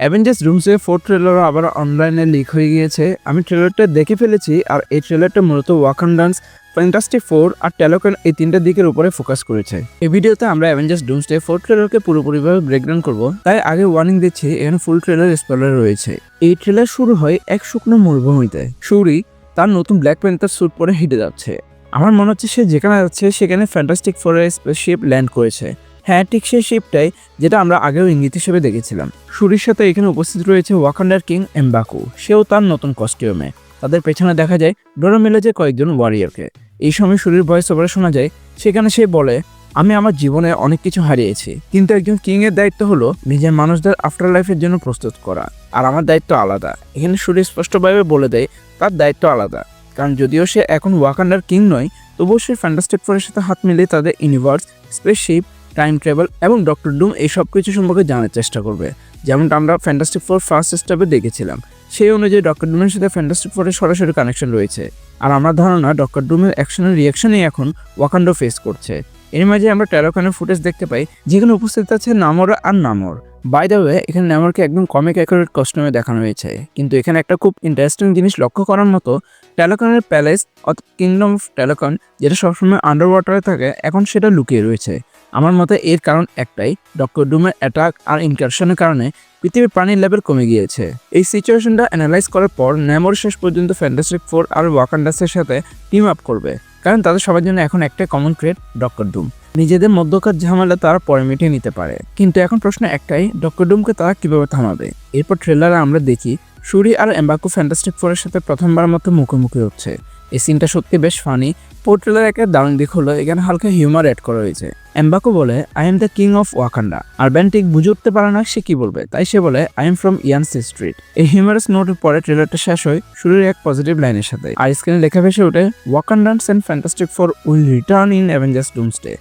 Avengers Doomsday 4 trailer আবার অনলাইনে leak হয়ে গিয়েছে। আমি ট্রেলারটা দেখে ফেলেছি, আর এই ট্রেলারটা মূলত ওয়াকান্ডান্স, ফ্যান্টাস্টিক ফোর আর ট্যালোকান এই তিনটা দিকের উপরে ফোকাস করেছে। এই ভিডিওতে আমরা অ্যাভেঞ্জার্স ডুমসডে 4 ট্রেলারকে পুরোপুরিভাবে ব্রেকডাউন করব, তাই আগে ওয়ার্নিং দিচ্ছি, এখানে ফুল ট্রেলার স্পয়লার রয়েছে। এই ট্রেলার শুরু হয় এক শুকনো মরুভূমিতে। শুরি তার নতুন ব্ল্যাক প্যান্থার স্যুট পরে হেঁটে যাচ্ছে। আমার মনে হচ্ছে সে যেখানে যাচ্ছে সেখানে ফ্যান্টাস্টিক ফোরের স্পেসশিপ ল্যান্ড করেছে। হ্যাঁ, ঠিক সেই শিপটাই যেটা আমরা আগেও ইঙ্গিত হিসেবে দেখেছিলাম। শুরির সাথে এখানে উপস্থিত রয়েছে ওয়াকান্ডার কিং এমবাকু, সেও তার নতুন কস্টিউমে। তাদের পেছনে দেখা যায় ডোরা মিলেজের কয়েকজন ওয়ারিয়রকে। এই সময় শুরির ভয়েস ওভারে শোনা যায়, সেখানে সে বলে, আমি আমার জীবনে অনেক কিছু হারিয়েছি, কিন্তু একজন কিং এর দায়িত্ব হলো নিজের মানুষদের আফটার লাইফের জন্য প্রস্তুত করা, আর আমার দায়িত্ব আলাদা। এখানে শুরি স্পষ্টভাবে বলে দেয় তার দায়িত্ব আলাদা, কারণ যদিও সে এখন ওয়াকান্ডার কিং নয়, তবুও সে ফ্যান্টাস্টিক ফোরের সাথে হাত মিলিয়ে তাদের ইউনিভার্স, স্পেসশিপ, টাইম ট্রাভেল এবং ডক্টর ডুম এই সব কিছু সম্পর্কে জানার চেষ্টা করবে, যেমনটা আমরা ফ্যান্টাস্টিক ফোর ফার্স্ট স্টেপে দেখেছিলাম। সেই অনুযায়ী ডক্টর ডুমের সাথে ফ্যান্টাস্টিক ফোরের সরাসরি কানেকশন রয়েছে, আর আমার ধারণা ডক্টর ডুমের অ্যাকশনের রিয়াকশনই এখন ওয়াকান্ডা ফেস করছে। এর মাঝে আমরা ট্যালোকানের ফুটেজ দেখতে পাই, যেখানে উপস্থিত আছে নামোর আর নামোর। বাই দ্য ওয়ে, এখানে নামোরকে একদম কমিক অ্যাকুরেট কস্টিউমে দেখানো হয়েছে, কিন্তু এখানে একটা খুব ইন্টারেস্টিং জিনিস লক্ষ্য করার মতো, ট্যালোকানের প্যালেস অর্থাৎ কিংডম অফ ট্যালোকান, যেটা সবসময় আন্ডার ওয়াটারে থাকে, এখন সেটা লুকিয়ে রয়েছে। আমার মতে এর কারণ একটাই, ডক্টর ডুমের অ্যাটাক আর ইনকারশনের কারণে পৃথিবীর পানির লেভেল কমে গিয়েছে। এই সিচুয়েশনটা অ্যানালাইজ করার পর নামোর শেষ পর্যন্ত ফ্যান্টাস্টিক ফোর আর ওয়াকান্ডাসের সাথে টিম আপ করবে, কারণ তাদের সবার জন্য এখন একটাই কমন ট্রেড, ডক্টর ডুম। নিজেদের মধ্যকার ঝামেলা তারা পরে মিটিয়ে নিতে পারে, কিন্তু এখন প্রশ্ন একটাই, ডক্টর ডুমকে তারা কিভাবে থামাবে। এরপর ট্রেলারে আমরা দেখি শুরি আর এমবাকু ফ্যান্টাস্টিক ফোরের সাথে প্রথমবার মতো মুখোমুখি হচ্ছে। এই সিনটা সত্যি বেশ ফানি। পোর্ট্রেলার একটা দারুণ দিক হলো এখানে হালকা হিউমার অ্যাড করা হয়েছে। এমবাকু বলে, I am the king of Wakanda, আর ব্যান ঠিক বুঝে উঠতে পারে না সে কি বলবে, তাই সে বলে, আই এম ফ্রম ইয়ানসি স্ট্রিট। এই হিউমারাস নোটের পরে ট্রেলারটা শেষ হয় শুরুর এক পজিটিভ লাইনের সাথে, আর স্ক্রিনে লেখা ভেসে ওঠে, Wakandans and Fantastic Four will return in Avengers Doomsday.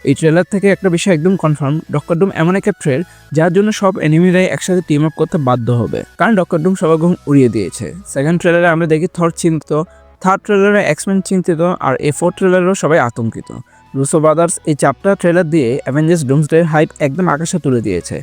এই ট্রেলার থেকে একটা বিষয় একদম কনফার্ম, ডক্টর ডুম এমন একটা ট্রেল যার জন্য সব এনিমিরাই একসাথে টিম আপ করতে বাধ্য হবে, কারণ ডক্টর ডুম সবার ঘুম উড়িয়ে দিয়েছে। সেকেন্ড ট্রেলারে আমরা দেখি থর চিন্তিত, থার্ড ট্রেলারে এক্সম্যান চিন্তিত, আর এই ফোর্থ ট্রেলারেও সবাই আতঙ্কিত। রুসো ব্রাদার্স এই চারটা ট্রেলার দিয়ে অ্যাভেঞ্জার্স ডুমসডের হাইপ একদম আকাশে তুলে দিয়েছে।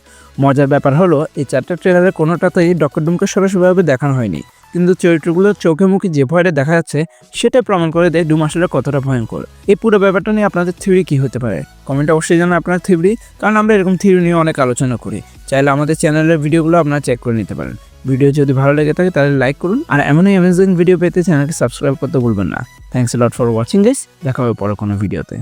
মজার ব্যাপার হলো, এই চারটা ট্রেলারের কোনোটাতেই ডক্টর ডুমকে সরাসরিভাবে দেখানো হয়নি, কিন্তু চরিত্রগুলোর চোখে মুখে যে ভয়টা দেখা যাচ্ছে সেটা প্রমাণ করে দেয় ডুম আসলে কতটা ভয়ঙ্কর। এই পুরো ব্যাপারটা নিয়ে আপনাদের থিওরি কি হতে পারে? কমেন্টে অবশ্যই জানান আপনার থিওরি, কারণ আমরা এরকম থিওরি নিয়ে অনেক আলোচনা করি। চাইলে আমাদের চ্যানেলের ভিডিওগুলো আপনারা চেক করে নিতে পারেন। ভিডিও যদি ভালো লেগে থাকে তাহলে লাইক করুন, আর এমনই অ্যামেজিং ভিডিও পেতে চ্যানেলকে সাবস্ক্রাইব করতে ভুলবেন না। Thanks a lot for watching guys, দেখা হবে পরে কোনো ভিডিওতে।